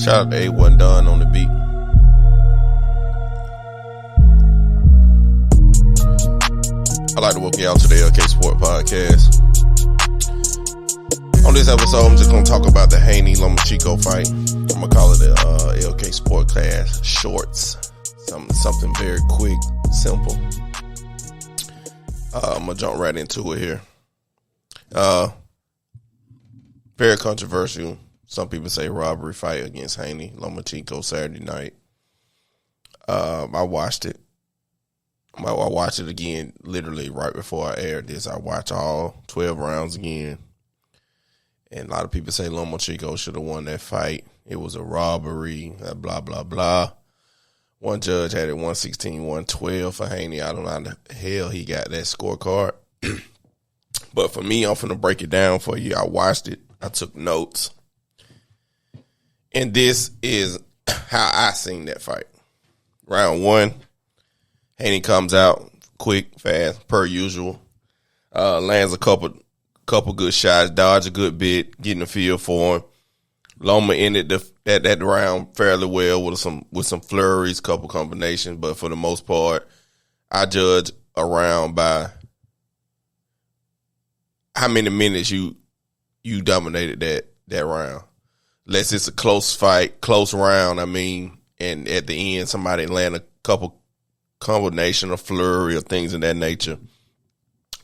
Shout out to A1 Dunn on the beat. I'd like to welcome y'all to the LK Sport Podcast. On this episode, I'm just going to talk about the Haney-Lomachenko fight. I'm going to call it the LK Sport Class Shorts. Something very quick, simple. I'm going to jump right into it here. Very controversial. Some people say robbery fight against Haney-Lomachenko Saturday night. I watched it. I watched it again literally right before I aired this. I watched all 12 rounds again. And a lot of people say Lomachenko should have won that fight. It was a robbery, blah, blah, blah. One judge had it 116-112 for Haney. I don't know how the hell he got that scorecard. But for me, I'm finna break it down for you. I watched it. I took notes. And this is how I seen that fight. Round one, Haney comes out quick, fast, per usual. Lands a couple good shots, dodge a good bit, getting the feel for him. Loma ended that round fairly well with some flurries, couple combinations, but for the most part, I judge a round by how many minutes you dominated that round. Unless it's a close fight, close round, and at the end somebody land a couple combination of flurry or things of that nature.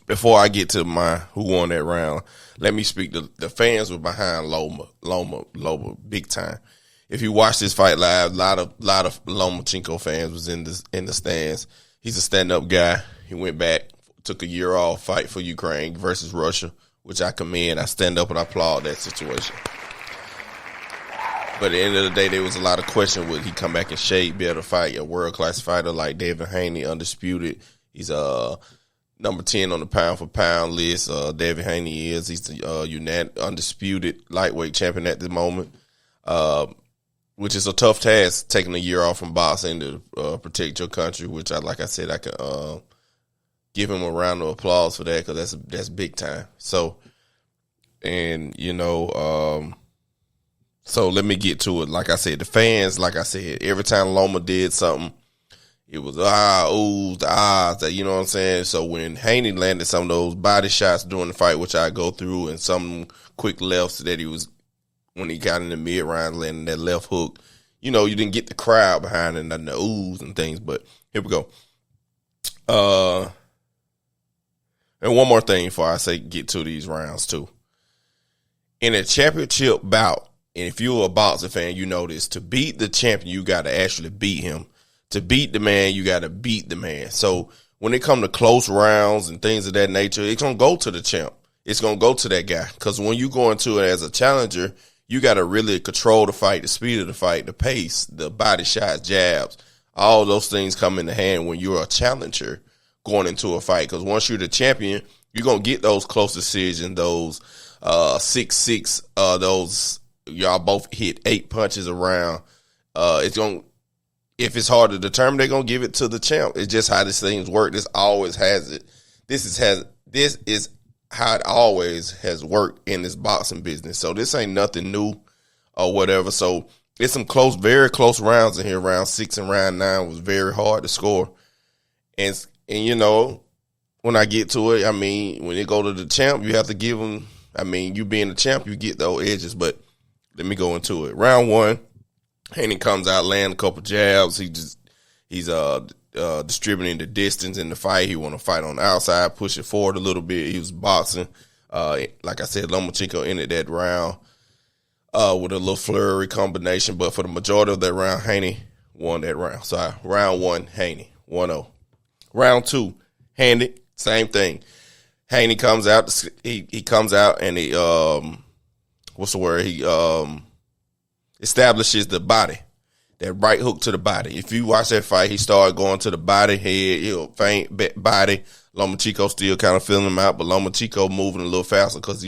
Before I get to who won that round, let me speak. The fans were behind Loma big time. If you watch this fight live, a lot of Lomachenko fans was in the stands. He's a stand-up guy. He went back, took a year off, fight for Ukraine versus Russia, which I commend. I stand up and I applaud that situation. But at the end of the day, there was a lot of question. Would he come back in shape, be able to fight a world-class fighter like David Haney, undisputed? He's number 10 on the pound-for-pound list. David Haney he's the undisputed lightweight champion at the moment, which is a tough task, taking a year off from boxing to protect your country, which, like I said, I could give him a round of applause for that because that's big time. So, and, so let me get to it. Like I said, the fans, every time Loma did something, it was the odds, you know what I'm saying? So when Haney landed some of those body shots during the fight, which I go through, and some quick lefts that he was, when he got in the mid-round, landing that left hook, you didn't get the crowd behind it and the oohs and things, but here we go. And one more thing before I get to these rounds too. In a championship bout, and if you're a boxing fan, you know this, to beat the champion, you got to actually beat him. To beat the man, you got to beat the man. So when it comes to close rounds and things of that nature, it's going to go to the champ. It's going to go to that guy. Because when you go into it as a challenger, you got to really control the fight, the speed of the fight, the pace, the body shots, jabs. All those things come into hand when you're a challenger going into a fight. Because once you're the champion, you're going to get those close decisions, those 6-6, those y'all both hit 8 punches around. If it's hard to determine, they're gonna give it to the champ. It's just how this things work. This always has it. This is how it always has worked in this boxing business. So this ain't nothing new or whatever. So it's some very close rounds in here. Round 6 and round 9 was very hard to score. And when I get to it, when you go to the champ, you have to give them. You being the champ, you get those edges, but. Let me go into it. Round 1, Haney comes out, land a couple jabs. He's distributing the distance in the fight. He want to fight on the outside, push it forward a little bit. He was boxing. Like I said, Lomachenko ended that round with a little flurry combination. But for the majority of that round, Haney won that round. So round 1, Haney, 1-0. Round 2, Haney, same thing. Haney comes out. He comes out and he He establishes the body, that right hook to the body. If you watch that fight, he started going to the body, head, feint, body. Lomachenko still kind of feeling him out, but Lomachenko moving a little faster because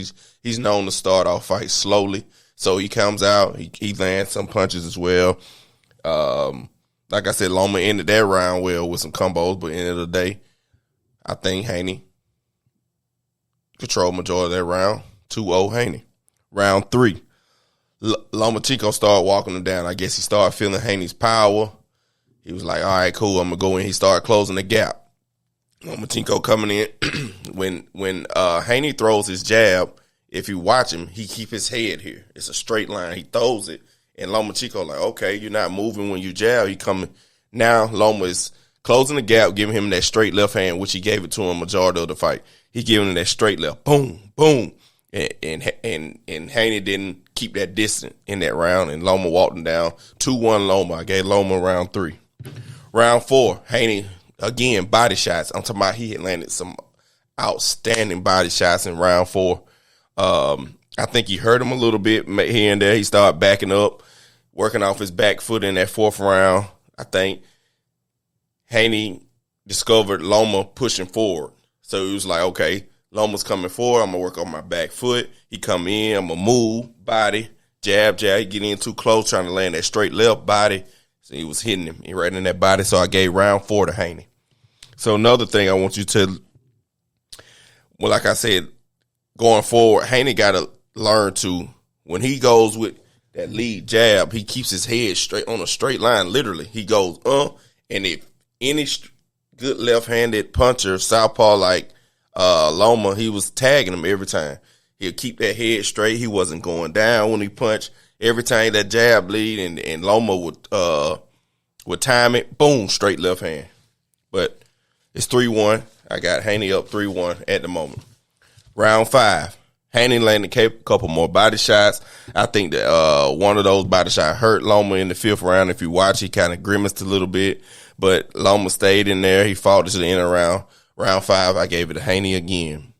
he's known to start off fights slowly. So he comes out, he lands some punches as well. Like I said, Loma ended that round well with some combos, but at the end of the day, I think Haney controlled majority of that round. 2-0 Haney. Round 3, Lomachenko started walking him down. I guess he started feeling Haney's power. He was like, all right, cool, I'm going to go in. He started closing the gap. Lomachenko coming in. when Haney throws his jab, if you watch him, he keep his head here. It's a straight line. He throws it. And Lomachenko like, okay, you're not moving when you jab. He coming. Now Loma is closing the gap, giving him that straight left hand, which he gave it to him majority of the fight. He giving him that straight left. Boom, boom. And Haney didn't keep that distance in that round, and Loma walked him down. 2-1 Loma. I gave Loma round 3. Round 4, Haney, again, body shots. I'm talking about he had landed some outstanding body shots in round 4. I think he hurt him a little bit here and there. He started backing up, working off his back foot in that 4th round. I think Haney discovered Loma pushing forward. So he was like, okay, Loma's coming forward. I'm going to work on my back foot. He come in. I'm going to move, body, jab. He get in too close, trying to land that straight left body. So he was hitting him. He right in that body. So I gave round 4 to Haney. So another thing I want you to, well, like I said, going forward, Haney got to learn to, when he goes with that lead jab, he keeps his head straight on a straight line. Literally, he goes, and if any good left-handed puncher, southpaw like Loma, he was tagging him every time. He'll keep that head straight. He wasn't going down when he punched. Every time that jab lead and Loma would time it, boom, straight left hand. But it's 3-1. I got Haney up 3-1 at the moment. Round 5. Haney landed a couple more body shots. I think that one of those body shots hurt Loma in the 5th round. If you watch, he kind of grimaced a little bit, but Loma stayed in there. He fought to the end of round. Round 5, I gave it to Haney again.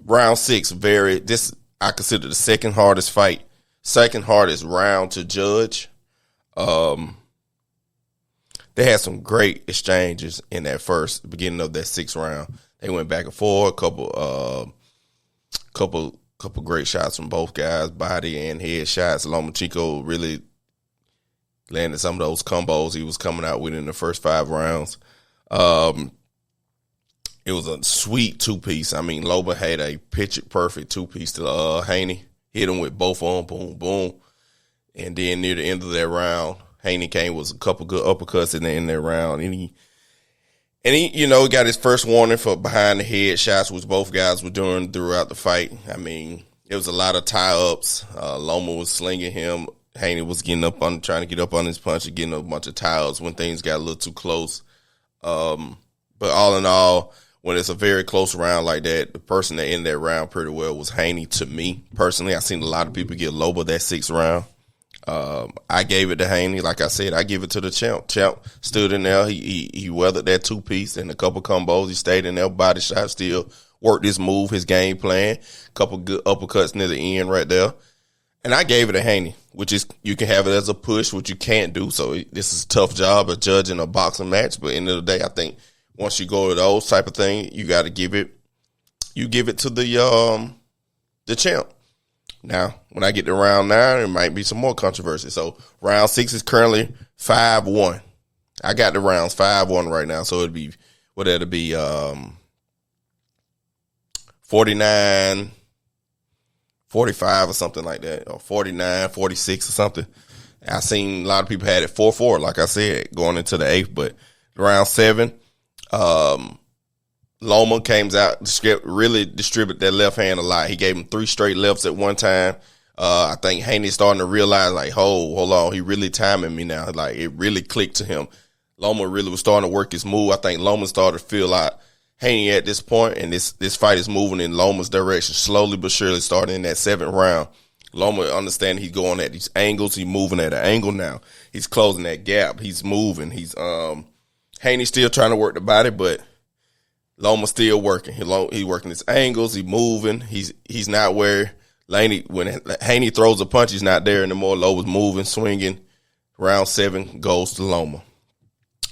Round 6, I consider the second hardest fight, second hardest round to judge. They had some great exchanges in that beginning of that 6th round. They went back and forth, couple great shots from both guys, body and head shots. Lomachenko really landed some of those combos he was coming out with in the first 5 rounds. It was a sweet 2-piece. I mean, Loma had a picture-perfect 2-piece to Haney. Hit him with both of them, boom, boom. And then near the end of that round, Haney came with a couple good uppercuts in the end of that round. And he got his first warning for behind the head shots, which both guys were doing throughout the fight. I mean, it was a lot of tie-ups. Loma was slinging him. Haney was trying to get up on his punch and getting a bunch of tie-ups when things got a little too close. But all in all, when it's a very close round like that, the person that ended that round pretty well was Haney to me. Personally, I've seen a lot of people get Loma that 6th round. I gave it to Haney. Like I said, I give it to the champ. Champ stood in there. He weathered that 2-piece and a couple combos. He stayed in there, body shot, still worked his move, his game plan. Couple good uppercuts near the end right there. And I gave it to Haney, which is, you can have it as a push, which you can't do. So this is a tough job of judging a boxing match. But at the end of the day, I think once you go to those type of things, you got to give it to the champ. Now, when I get to round 9, it might be some more controversy. So round 6 is currently 5-1. I got the rounds 5-1 right now. So it'd be 49, 45 or something like that, or 49, 46 or something. I seen a lot of people had it 4-4, like I said, going into the 8th. But round 7, Loma came out, really distributed that left hand a lot. He gave him 3 straight lefts at one time. I think Haney's starting to realize, like, hold on, he really timing me now. Like, it really clicked to him. Loma really was starting to work his move. I think Loma started to feel like Haney at this point, and this fight is moving in Loma's direction, slowly but surely, starting in that 7th round. Loma understanding he's going at these angles. He's moving at an angle now. He's closing that gap. He's moving. Haney's still trying to work the body, but Loma's still working. He's working his angles. He's moving. He's not where when Haney throws a punch, he's not there anymore. Loma's moving, swinging. Round 7 goes to Loma.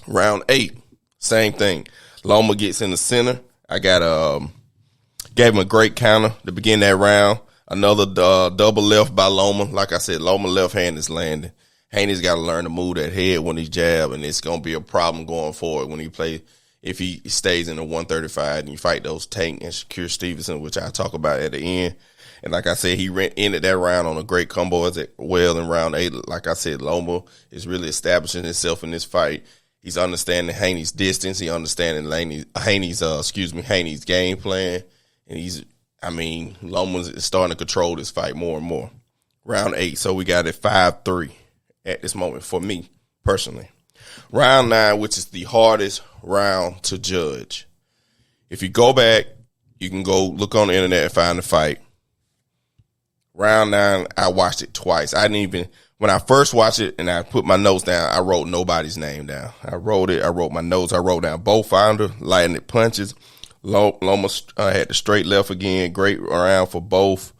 Round 8, same thing. Loma gets in the center. I gave him a great counter to begin that round. Another double left by Loma. Like I said, Loma left hand is landing. Haney's got to learn to move that head when he jab, and it's going to be a problem going forward when he plays. If he stays in the 135 and you fight those Tank and Shakur Stevenson, which I talk about at the end. And like I said, he ended that round on a great combo as well in round 8. Like I said, Loma is really establishing himself in this fight. He's understanding Haney's distance. He understanding Haney's game plan. And Loma's starting to control this fight more and more. Round 8. So we got it 5-3 at this moment for me personally. Round 9, which is the hardest round to judge. If you go back, you can go look on the internet and find the fight. Round 9, I watched it twice. When I first watched it and I put my notes down, I wrote nobody's name down. I wrote my notes. I wrote down both founder, lightning punches. Loma had the straight left again. Great round for both.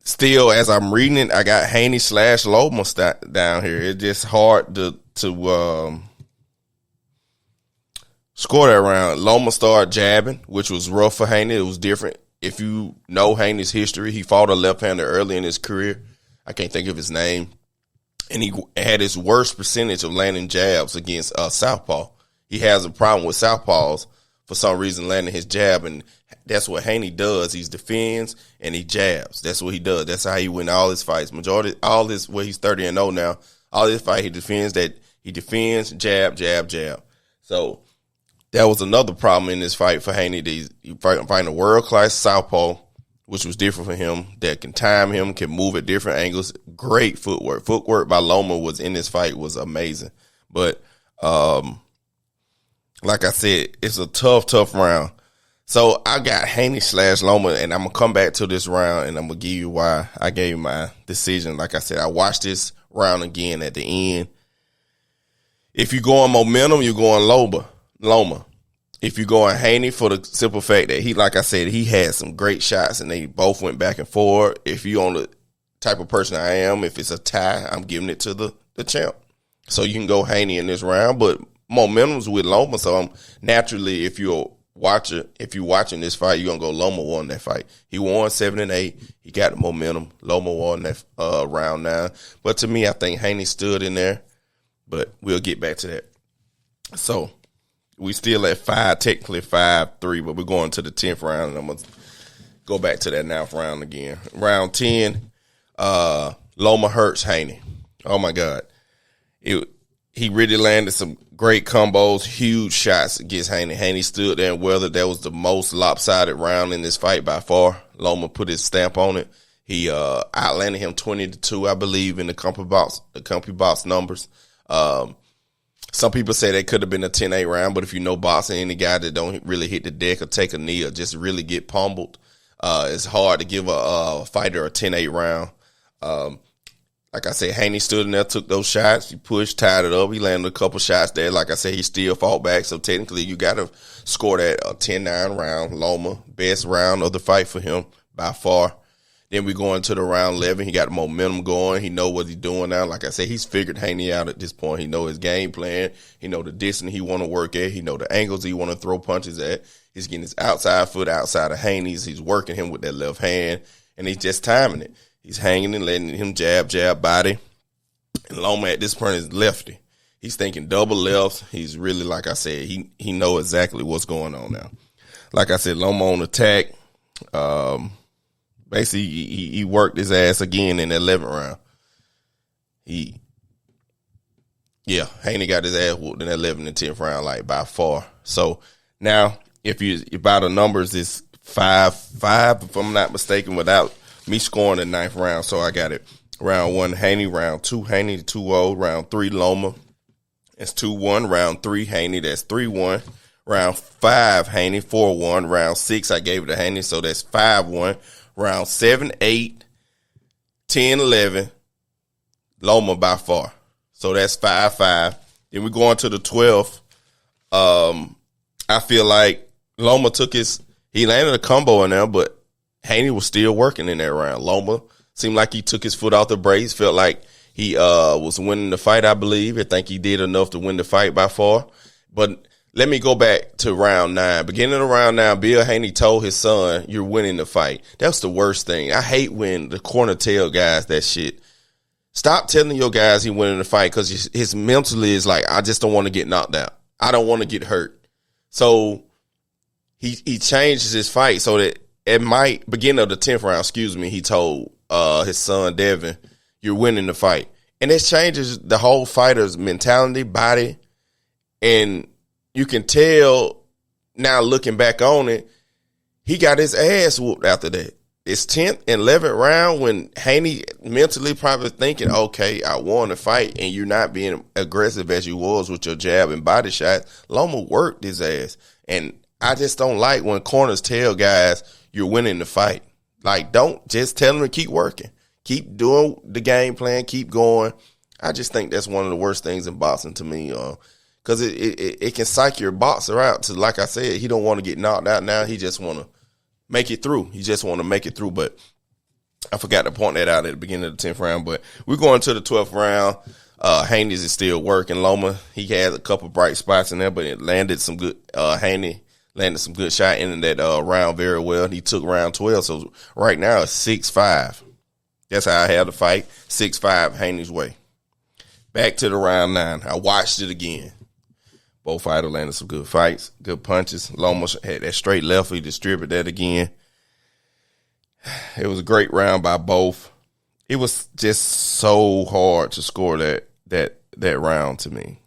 Still, as I'm reading it, I got Haney/Loma down here. It's just hard to score that round. Loma started jabbing, which was rough for Haney. It was different. If you know Haney's history, he fought a left-hander early in his career. I can't think of his name. And he had his worst percentage of landing jabs against southpaw. He has a problem with southpaws for some reason landing his jab, and that's what Haney does. He defends and he jabs. That's what he does. That's how he win all his fights. He's 30-0 now. All his fight he defends, jab, jab, jab. So that was another problem in this fight for Haney. He fighting a world-class southpaw, which was different for him, that can time him, can move at different angles. Great footwork. Footwork by Loma was in this fight was amazing. But like I said, it's a tough round. So I got Haney/Loma, and I'm going to come back to this round, and I'm going to give you why I gave my decision. Like I said, I watched this round again at the end. If you go on momentum, you're going Loma. If you go on Haney for the simple fact that he had some great shots, and they both went back and forth. If you on the type of person I am, if it's a tie, I'm giving it to the champ. So you can go Haney in this round, but momentum's with Loma. So I'm naturally, if you're watching this fight, you're gonna go Loma won that fight. He won 7-8. He got the momentum. Loma won that round 9. But to me, I think Haney stood in there. But we'll get back to that. So we still at 5, technically 5-3, but we're going to the 10th round, and I'm gonna go back to that 9th round again. Round 10, Loma hurts Haney. Oh my God. He really landed some great combos, huge shots against Haney. Haney stood there and weathered. That was the most lopsided round in this fight by far. Loma put his stamp on it. He outlanded him 20-2, I believe, in the company box numbers. Some people say that could have been a 10-8 round, but if you know boxing, any guy that don't really hit the deck or take a knee or just really get pummeled, it's hard to give a fighter a 10-8 round. Like I said, Haney stood in there, took those shots. He pushed, tied it up. He landed a couple shots there. Like I said, he still fought back. So technically, you got to score that a 10-9 round. Loma, best round of the fight for him by far. Then we go into the round 11. He got the momentum going. He know what he's doing now. Like I said, he's figured Haney out at this point. He know his game plan. He know the distance he want to work at. He know the angles he want to throw punches at. He's getting his outside foot outside of Haney's. He's working him with that left hand, and he's just timing it. He's hanging and letting him jab body. And Loma at this point is lefty. He's thinking double lefts. He's really, like I said, he know exactly what's going on now. Like I said, Loma on attack. Basically, he worked his ass again in the 11th round. Haney got his ass whooped in the 11th and 10th round, like by far. So now, if by the numbers, it's 5-5, if I'm not mistaken, without me scoring the 9th round. So I got it. Round 1, Haney. Round 2, Haney 2-0. Round 3, Loma. That's 2-1. Round 3, Haney. That's 3-1. Round 5, Haney 4-1. Round 6, I gave it to Haney, so that's 5-1. Round 7, 8, 10, 11, Loma by far. So that's 5-5. Then we go on to the 12th. I feel like Loma he landed a combo in there, but Haney was still working in that round. Loma seemed like he took his foot off the brakes, felt like he was winning the fight, I believe. I think he did enough to win the fight by far. But let me go back to round 9. Beginning of round 9, Bill Haney told his son, "You're winning the fight." That's the worst thing. I hate when the corner tell guys that shit. Stop telling your guys he winning the fight, because his mentally is like, I just don't want to get knocked out. I don't want to get hurt. So he changes his fight so that at beginning of the 10th round, he told his son Devin, "You're winning the fight," and it changes the whole fighter's mentality, body, and you can tell now looking back on it, he got his ass whooped after that. It's 10th and 11th round when Haney mentally probably thinking, okay, I won the fight, and you're not being aggressive as you was with your jab and body shots. Loma worked his ass. And I just don't like when corners tell guys you're winning the fight. Like, don't just tell them to keep working. Keep doing the game plan. Keep going. I just think that's one of the worst things in boxing to me, because it can psych your boxer out to, like I said, he don't want to get knocked out now. He just want to make it through. He just want to make it through. But I forgot to point that out at the beginning of the 10th round. But we're going to the 12th round. Haney's is still working. Loma, he had a couple bright spots in there, but it landed some good. Haney landed some good shot in that round very well. He took round 12. So right now it's 6-5. That's how I had the fight. 6-5 Haney's way. Back to the round 9. I watched it again. Both fighters landed some good fights, good punches. Loma had that straight left. He distributed that again. It was a great round by both. It was just so hard to score that round to me.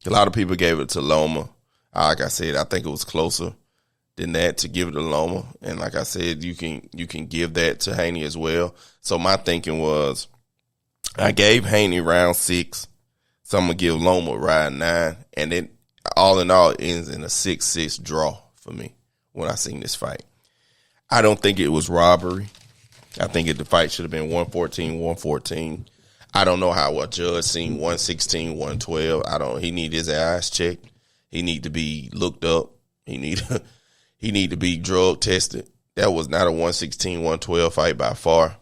A lot of people gave it to Loma. Like I said, I think it was closer than that to give it to Loma. And like I said, you can give that to Haney as well. So my thinking was, I gave Haney round 6, so I'm gonna give Loma round 9, and then all in all, it ends in a 6-6 draw for me when I seen this fight. I don't think it was robbery. I think the fight should have been 114. I don't know how a judge seen 116, 112. He need his eyes checked. He need to be looked up. He need to be drug tested. That was not a 116, 112 fight by far.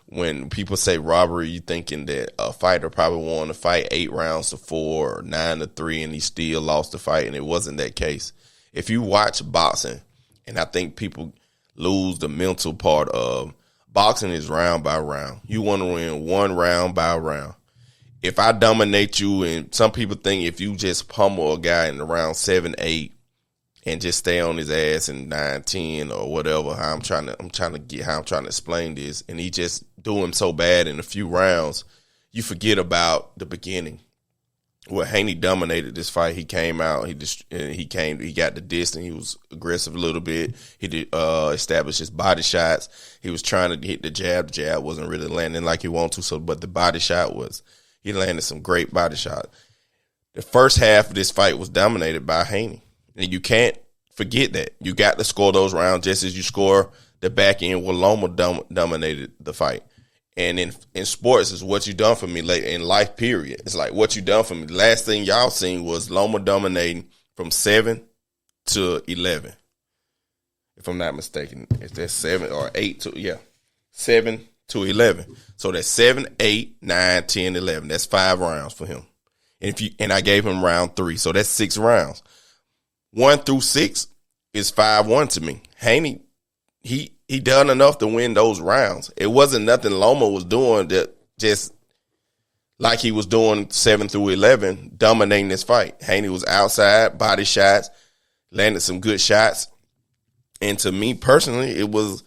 When people say robbery, you thinking that a fighter probably won the fight 8 rounds to 4 or 9 to 3, and he still lost the fight, and it wasn't that case. If you watch boxing, and I think people lose the mental part of boxing is round by round. You want to win one round by round. If I dominate you, and some people think if you just pummel a guy in the round 7, 8, and just stay on his ass in 9, 10 or whatever, how I'm trying to explain this, and he just do him so bad in a few rounds, you forget about the beginning. Well, Haney dominated this fight. He came out, he got the distance, he was aggressive a little bit. He did establish his body shots. He was trying to hit the jab. The jab wasn't really landing like he wanted to, but the body shot was. He landed some great body shots. The first half of this fight was dominated by Haney. And you can't forget that. You got to score those rounds just as you score the back end where Loma dominated the fight. And in sports, is what you done for me late in life, period. It's like what you done for me. The last thing y'all seen was Loma dominating from 7 to 11. If I'm not mistaken, is that 7 or 8 to, 7 to 11. So that's 7, 8, 9, 10, 11. That's 5 rounds for him. And I gave him round 3. So that's 6 rounds. 1 through 6 is 5-1 to me. Haney, he done enough to win those rounds. It wasn't nothing Loma was doing that just like he was doing 7 through 11, dominating this fight. Haney was outside, body shots, landed some good shots. And to me personally, it was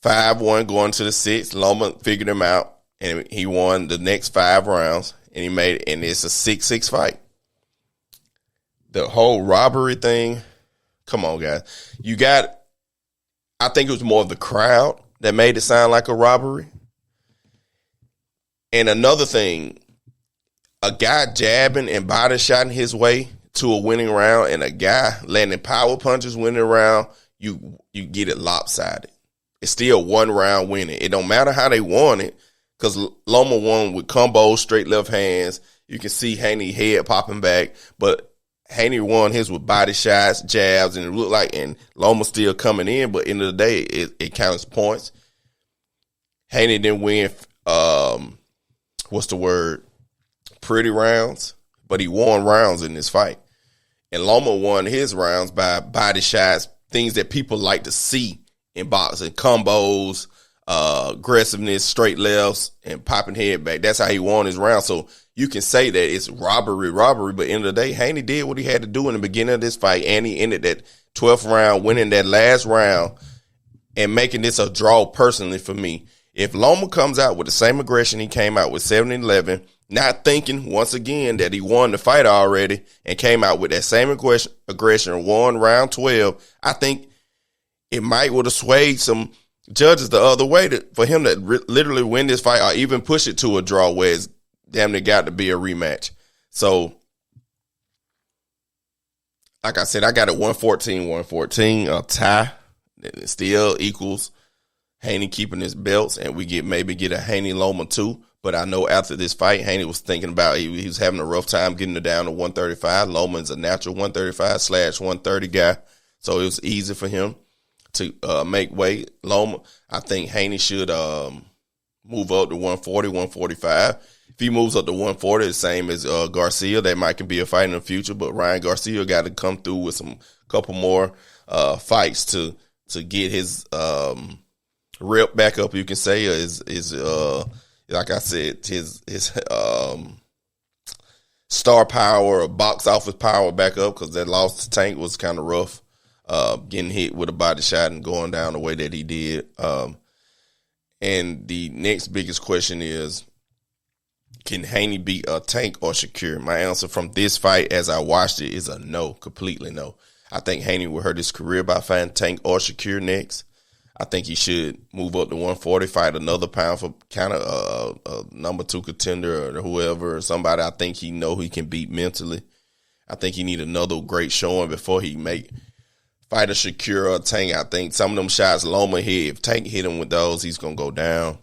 5-1 going to the 6th. Loma figured him out, and he won the next 5 rounds, and he made it, and it's a 6-6 fight. The whole robbery thing, come on, guys. I think it was more of the crowd that made it sound like a robbery. And another thing, a guy jabbing and body shotting his way to a winning round and a guy landing power punches winning a round, you get it lopsided. It's still 1 round winning. It don't matter how they won it, because Loma won with combos, straight left hands. You can see Haney head popping back, but Haney won his with body shots, jabs, and it looked like, and Loma still coming in, but end of the day, it counts points. Haney didn't win, pretty rounds, but he won rounds in this fight. And Loma won his rounds by body shots, things that people like to see in boxing, combos, aggressiveness, straight lefts, and popping head back. That's how he won his round. So you can say that it's robbery, but at the end of the day, Haney did what he had to do in the beginning of this fight, and he ended that 12th round, winning that last round, and making this a draw personally for me. If Loma comes out with the same aggression he came out with 7-11, not thinking, once again, that he won the fight already, and came out with that same aggression, won round 12, I think it might would have swayed some judges the other way for him to literally win this fight or even push it to a draw where it's damn near got to be a rematch. So, like I said, I got it 114, a tie. It still equals Haney keeping his belts, and we maybe get a Haney-Loma too. But I know after this fight, Haney was thinking about he was having a rough time getting it down to 135. Loma is a natural 135/130 guy, so it was easy for him to make weight. Loma, I think Haney should move up to 140, 145. If he moves up to 140, the same as Garcia, that might can be a fight in the future. But Ryan Garcia got to come through with some couple more fights to get his rep back up. You can say is like I said, his star power or box office power back up, because that loss to Tank was kind of rough. Getting hit with a body shot and going down the way that he did. And the next biggest question is, can Haney beat Tank or Shakur? My answer from this fight as I watched it is a no, completely no. I think Haney will hurt his career by fighting Tank or Shakur next. I think he should move up to 140, fight another pound for kind of a number 2 contender or whoever, or somebody I think he know he can beat mentally. I think he need another great showing before he fight a Shakur or Tank. I think some of them shots Loma hit, if Tank hit him with those, he's going to go down.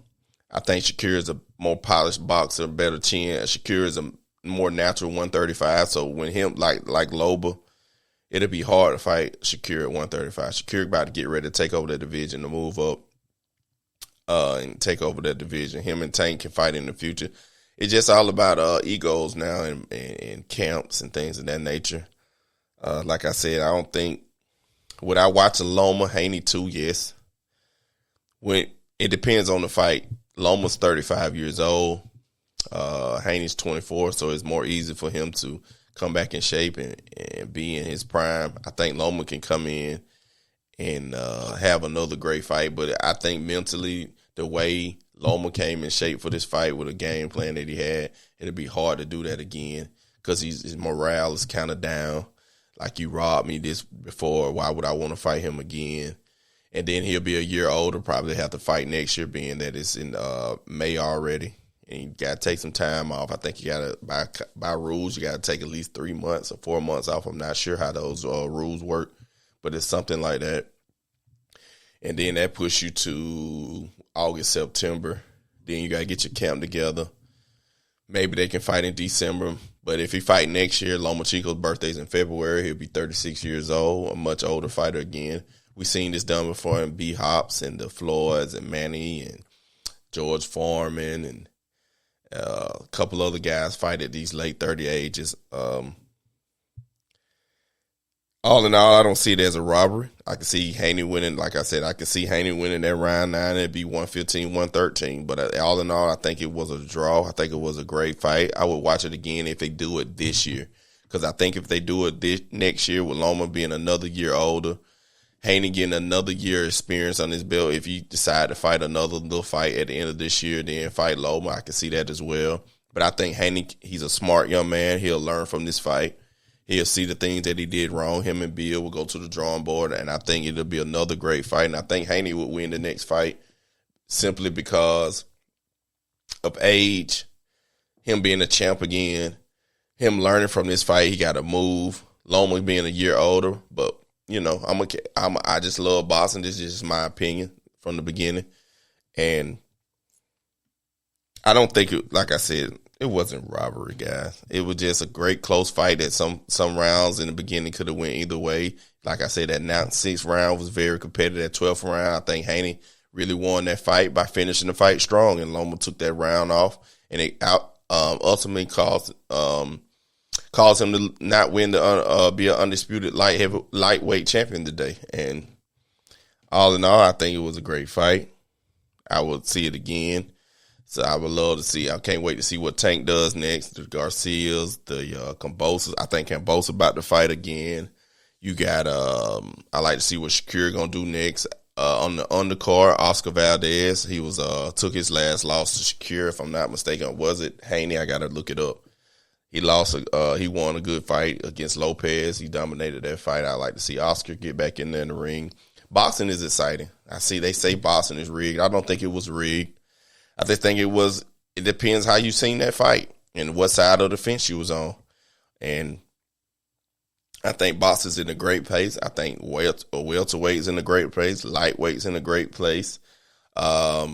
I think Shakur is a more polished boxer, better chin. Shakur is a more natural 135. So when him, like Loba, it'll be hard to fight Shakur at 135. Shakur about to get ready to take over that division, to move up and take over that division. Him and Tank can fight in the future. It's just all about egos now and camps and things of that nature. Like I said, I don't think, would I watch a Loma, Haney too? Yes. When it depends on the fight. Loma's 35 years old. Haney's 24, so it's more easy for him to come back in shape and be in his prime. I think Loma can come in and have another great fight, but I think mentally, the way Loma came in shape for this fight with a game plan that he had, it'll be hard to do that again, because his morale is kind of down. Like, you robbed me this before, why would I want to fight him again? And then he'll be a year older, probably have to fight next year, being that it's in May already. And you got to take some time off. I think you got to, by rules, you got to take at least 3 months or 4 months off. I'm not sure how those rules work, but it's something like that. And then that puts you to August, September. Then you got to get your camp together. Maybe they can fight in December. But if he fight next year, Lomachenko's birthday's in February. He'll be 36 years old, a much older fighter again. We've seen this done before in B. Hops and the Floyds and Manny and George Foreman and a couple other guys fight at these late 30 ages. All in all, I don't see it as a robbery. I can see Haney winning. Like I said, I can see Haney winning that round 9. It'd be 115, 113. But all in all, I think it was a draw. I think it was a great fight. I would watch it again if they do it this year, because I think if they do it next year, with Loma being another year older, Haney getting another year experience on his belt, if you decide to fight another little fight at the end of this year, then fight Loma, I can see that as well. But I think Haney, he's a smart young man. He'll learn from this fight. He'll see the things that he did wrong. Him and Bill will go to the drawing board, and I think it'll be another great fight. And I think Haney would win the next fight simply because of age, him being a champ again, him learning from this fight. He got to move. Loma being a year older, but you know, I just love boxing. This is just my opinion from the beginning, and I don't think it, like I said, it wasn't robbery, guys. It was just a great close fight that some rounds in the beginning could have went either way. Like I said, that 6th round was very competitive. That 12th round, I think Haney really won that fight by finishing the fight strong, and Loma took that round off, and it ultimately caused him to not win be an undisputed lightweight champion today. And all in all, I think it was a great fight. I would see it again. So I would love to see. I can't wait to see what Tank does next. The Garcias, the Cambosas. I think Cambosa about to fight again. You got I like to see what Shakur gonna do next. On the undercard, Oscar Valdez. He was took his last loss to Shakur, if I'm not mistaken. Was it Haney? I gotta look it up. He lost. He won a good fight against Lopez. He dominated that fight. I like to see Oscar get back in there in the ring. Boxing is exciting. I see they say boxing is rigged. I don't think it was rigged. I just think it was. It depends how you seen that fight and what side of the fence you was on. And I think boxing's in a great place. I think welterweight's in a great place. Lightweight's in a great place. I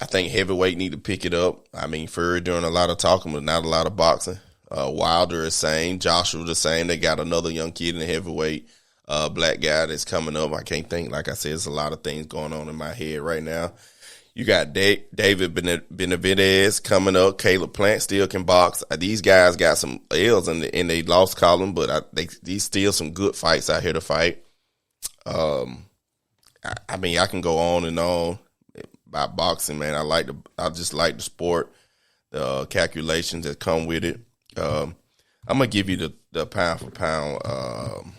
think heavyweight need to pick it up. I mean, Fury doing a lot of talking, but not a lot of boxing. Wilder is same. Joshua the same. They got another young kid in the heavyweight. Black guy that's coming up. I can't think. Like I said, there's a lot of things going on in my head right now. You got David Benavidez coming up. Caleb Plant still can box. These guys got some L's in they lost column, but these still some good fights out here to fight. I mean, I can go on and on about boxing, man. I just like the sport, the calculations that come with it. I'm gonna give you the pound for pound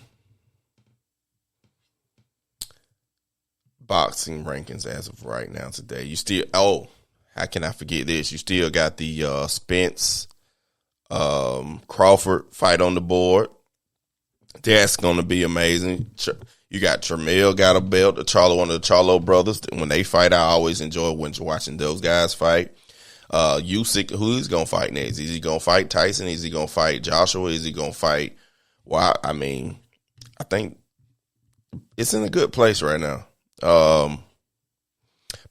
boxing rankings as of right now today. You still how can I forget this? You still got the Spence Crawford fight on the board. That's gonna be amazing. You got Tremel got a belt, one of the Charlo brothers. When they fight, I always enjoy watching those guys fight. Usyk, who is gonna fight next? Is he gonna fight Tyson? Is he gonna fight Joshua? Is he gonna fight? Well, I mean, I think it's in a good place right now. Pound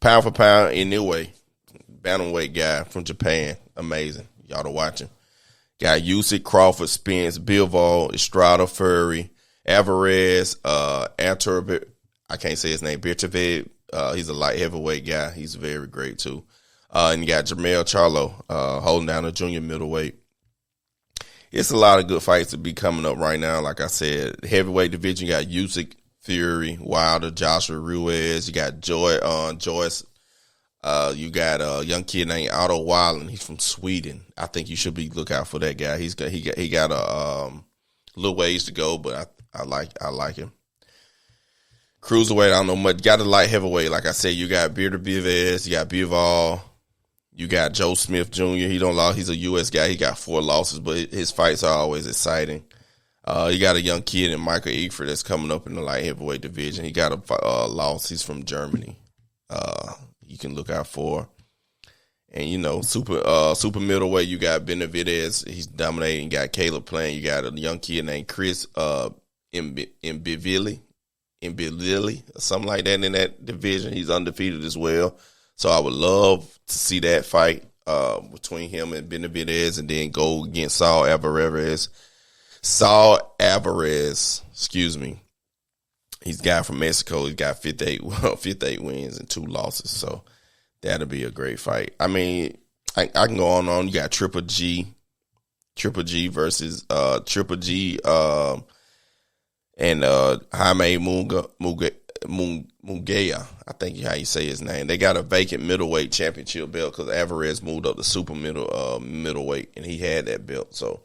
for pound, Inoue, bantamweight guy from Japan, amazing. Y'all to watch him. Got Usyk, Crawford, Spence, Bivol, Estrada, Fury, Alvarez, Anturbe. I can't say his name. Birtavid. He's a light heavyweight guy. He's very great too. And you got Jermell Charlo holding down the junior middleweight. It's a lot of good fights to be coming up right now. Like I said, heavyweight division, you got Usyk, Fury, Wilder, Joshua Ruiz. You got Joyce. You got a young kid named Otto Wallen. He's from Sweden. I think you should be look out for that guy. He got a little ways to go, but I like him. Cruiserweight, I don't know much. Got a light heavyweight. Like I said, you got Bearder Bivez, you got Bivol, you got Joe Smith Jr. He's a U.S. guy. He got 4 losses, but his fights are always exciting. You got a young kid in Michael Eifert that's coming up in the light heavyweight division. He got a loss. He's from Germany. You can look out for. And, super middleweight, you got Benavidez. He's dominating. You got Caleb Plant. You got a young kid named Chris Mbivili, or something like that in that division. He's undefeated as well. So I would love to see that fight between him and Benavidez and then go against Saul Alvarez, excuse me. He's a guy from Mexico. He's got 58 wins and 2 losses. So that'll be a great fight. I mean, I can go on and on. You got Triple G versus Triple G and Jaime Munguia. I think how you say his name. They got a vacant middleweight championship belt because Alvarez moved up to super middleweight, and he had that belt. So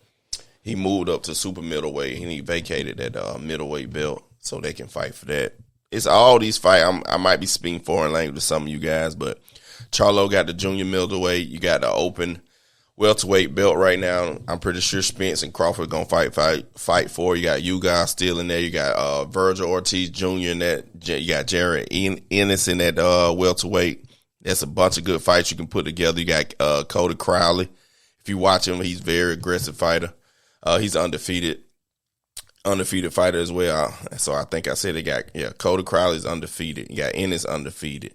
he moved up to super middleweight, and he vacated that middleweight belt so they can fight for that. It's all these fights. I might be speaking foreign language to some of you guys, but Charlo got the junior middleweight. You got the open welterweight belt right now. I'm pretty sure Spence and Crawford gonna fight for. You got you guys still in there. You got Virgil Ortiz Jr. in that. You got Jared Ennis in that welterweight. That's a bunch of good fights you can put together. You got Cody Crowley. If you watch him, he's a very aggressive fighter. He's undefeated fighter as well. So I think I said Cody Crowley's undefeated. You got Ennis undefeated.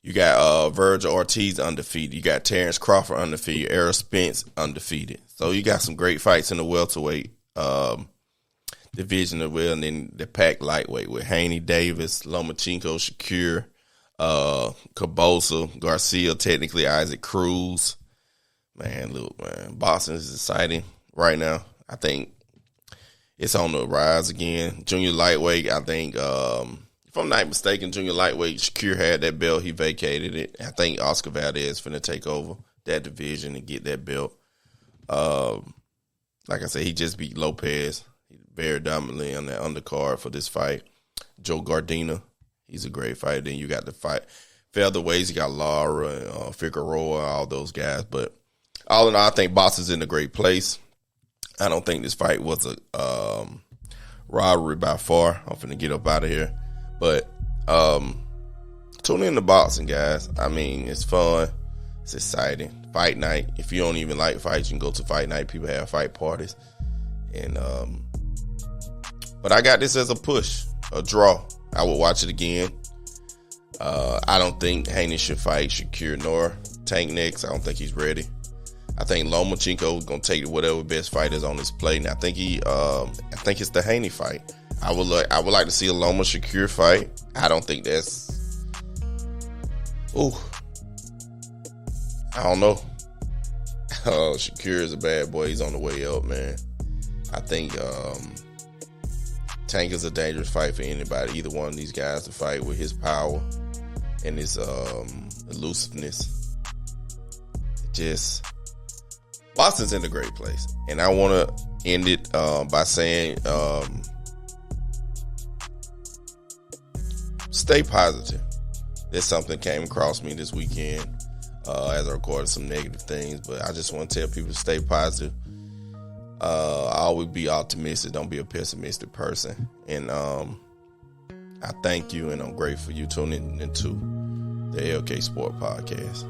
You got Virgil Ortiz undefeated. You got Terrence Crawford undefeated. Errol Spence undefeated. So you got some great fights in the welterweight division as well. And then the pack lightweight with Haney, Davis, Lomachenko, Shakur, Cabosa, Garcia, technically Isaac Cruz. Man, look, man, boxing is exciting right now. I think it's on the rise again. Junior lightweight, I think, if I'm not mistaken, junior lightweight, Shakur had that belt. He vacated it. I think Oscar Valdez finna take over. that division and get that belt. Like I said, he just beat Lopez very dominantly on that undercard for this fight. Joe Gardena, he's a great fighter. Then you got the fight featherweights. You got Lara and Figueroa, all those guys. But all in all, I think boxing's in a great place. I don't think this fight was a robbery by far. I'm finna get up out of here. But tune in to boxing, guys. I mean, it's fun. It's exciting. Fight night. If you don't even like fights, you can go to fight night. People have fight parties. And but I got this as a push, a draw. I would watch it again. I don't think Haney should fight Shakir nor Tank next. I don't think he's ready. I think Lomachenko is gonna take whatever best fighters on his plate. And I think it's the Haney fight. I would like to see a Loma Shakir fight. I don't think that's. Ooh, I don't know. Shakir is a bad boy. He's on the way up, man. I think Tank is a dangerous fight for anybody. Either one of these guys to fight with his power and his elusiveness. Just Boston's in a great place, and I want to end it by saying, stay positive. There's something came across me this weekend as I recorded some negative things, but I just want to tell people to stay positive. Always be optimistic. Don't be a pessimistic person. And I thank you, and I'm grateful you tuning into the LK Sport Podcast.